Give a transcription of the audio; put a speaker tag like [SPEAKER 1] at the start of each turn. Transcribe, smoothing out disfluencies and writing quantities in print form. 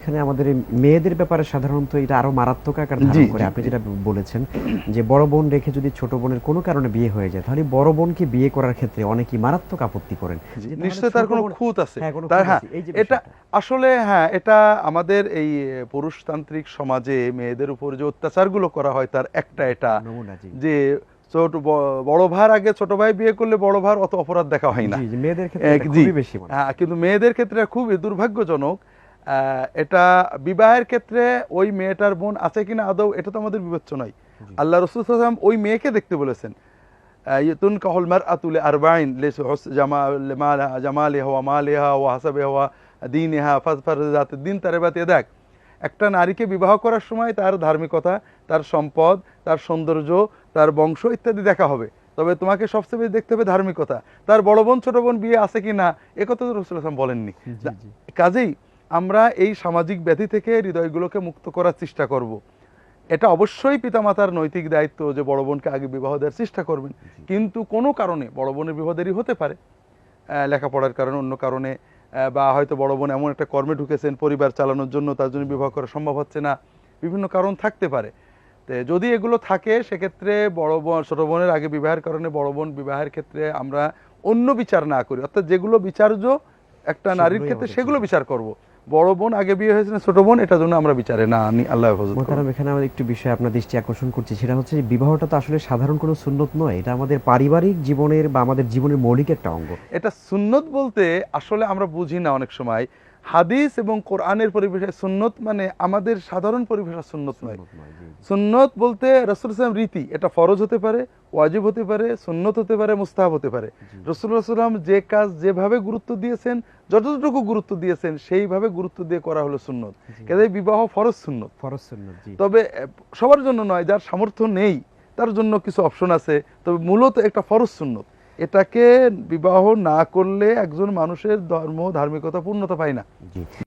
[SPEAKER 1] এখানে আমাদের এই মেয়েদের ব্যাপারে সাধারণত এটা আরো মারাত্মক আকার ধারণ করে। আপনি যেটা বলেছেন যে বড় বোন রেখে যদি ছোট বোনের কোনো কারণে বিয়ে হয়ে যায়, তাহলে বড় বোনকে বিয়ে করার ক্ষেত্রে অনেকেই মারাত্মক আপত্তি করেন যে তাহলে
[SPEAKER 2] নিশ্চয়ই তার
[SPEAKER 1] ছোট
[SPEAKER 2] কোনো
[SPEAKER 1] বোন।
[SPEAKER 2] খুঁত আছে।
[SPEAKER 1] হ্যাঁ, কোনো
[SPEAKER 2] তার
[SPEAKER 1] খুঁত
[SPEAKER 2] হ্যাঁ,
[SPEAKER 1] আছে। এই যে
[SPEAKER 2] এটা
[SPEAKER 1] বিষয়টা।
[SPEAKER 2] আসলে হ্যাঁ, এটা আমাদের এই পুরুষতান্ত্রিক সমাজে মেয়েদের উপর যে অত্যাচারগুলো করা হয় তার একটা এটা
[SPEAKER 1] নমুনা, জি।
[SPEAKER 2] যে বড় ভাইয়ের আগে ছোট ভাই বিয়ে করলে বড় ভাইয়ের অত অপরাধ দেখা হয় না।
[SPEAKER 1] জি, জি, মেয়েদের ক্ষেত্রে এটা
[SPEAKER 2] জি
[SPEAKER 1] খুবই বেশি মনে হয়।
[SPEAKER 2] হ্যাঁ, কিন্তু মেয়েদের ক্ষেত্রে খুবই দুর্ভাগ্যজনক। এটা বিবাহের ক্ষেত্রে ওই মেয়েটার বোন আছে কিনা আদৌ এটা তো আমাদের বিবেচ্য নয়।
[SPEAKER 1] জি।
[SPEAKER 2] আল্লাহ রাসূল সাল্লাল্লাহু আলাইহি ওয়াসাল্লাম ওই মেয়েকে দেখতে বলেছেন। তুনকাহুল মারআতু লিআরবাঈন জামালিহা ওয়া মালিহা ওয়া হাসাবিহা ওয়া দীনিহা ফাজফার যাতিদ দ্বীন তারিবাত ইয়াদাক। একটা নারীকে বিবাহ করার সময় তার ধার্মিকতা, তার সম্পদ, তার সৌন্দর্য, তার বংশ ইত্যাদি দেখা হবে। তবে তোমাকে সবচেয়ে বেশি দেখতে হবে ধার্মিকতা। তার বড় বোন ছোট বোন বিয়ে আছে কিনা একথা তো রাসূল সাল্লাল্লাহু আলাইহি ওয়াসাল্লাম বলেননি।
[SPEAKER 1] জি, জি।
[SPEAKER 2] কাজেই আমরা এই সামাজিক ব্যাধি থেকে হৃদয়গুলোকে মুক্ত করার চেষ্টা করব। এটা অবশ্যই পিতামাতার নৈতিক দায়িত্ব যে বড় বোনকে আগে বিবাহ দেওয়ার চেষ্টা করবেন। কিন্তু কোনো কারণে বড় বোনের বিবাহ দেরি হতে পারে, লেখাপড়ার কারণে, অন্য কারণে, বা হয়তো বড় বোন এমন একটা কর্মে ঢুকেছেন পরিবার চালানোর জন্য তার জন্য বিবাহ করা সম্ভব হচ্ছে না, বিভিন্ন কারণ থাকতে পারে। তো যদি এগুলো থাকে সেক্ষেত্রে বড় বোন ছোট বোনের আগে বিবাহের কারণে বড় বোন বিবাহের ক্ষেত্রে আমরা অন্য বিচার না করি, অর্থাৎ যেগুলো বিচার্য একটা নারীর ক্ষেত্রে সেগুলো বিচার করব। বড় বোন আগে বিয়ে হয়েছে না ছোট বোন এটার জন্য আমরা বিচারে না আনি। আল্লাহ হেফাজত করুন।
[SPEAKER 1] মোহতারাম, এখানে আমাদের একটু বিষয় আপনার দৃষ্টি আকর্ষণ করছি, সেটা হচ্ছে যে বিবাহটা তো আসলে সাধারণ কোনো সুন্নত নয়, এটা আমাদের পারিবারিক জীবনের বা আমাদের জীবনের মৌলিক একটা অঙ্গ।
[SPEAKER 2] এটা সুন্নত বলতে আসলে আমরা বুঝি না অনেক সময়। হাদিস এবং কোরআনের পরিভাষায় সুন্নত মানে আমাদের সাধারণ পরিভাষা সুন্নত নয়।
[SPEAKER 1] সুন্নত নয়, জি, জি।
[SPEAKER 2] সুন্নত বলতে রাসূল সাল্লাল্লাহু আলাইহি ওয়াসাল্লাম রীতি, এটা ফরজ হতে পারে, ওয়াজিব হতে পারে, সুন্নত হতে পারে, মুস্তাহাব হতে পারে। রাসূলুল্লাহ সাল্লাল্লাহু আলাইহি ওয়াসাল্লাম যে কাজ যেভাবে গুরুত্ব দিয়েছেন, যতটুকু গুরুত্ব দিয়েছেন সেইভাবে গুরুত্ব দিয়ে করা হলো সুন্নত। কাজে বিবাহ ফরজ সুন্নত,
[SPEAKER 1] ফরজ সুন্নত, জি।
[SPEAKER 2] তবে সবার জন্য নয়, যার সামর্থ্য নেই তার জন্য কিছু অপশন আছে, তবে মূলত একটা ফরজ সুন্নত। এটাকে বিবাহ না করলে একজন মানুষের ধর্ম ধার্মিকতা পূর্ণতা পায় না।
[SPEAKER 1] জি।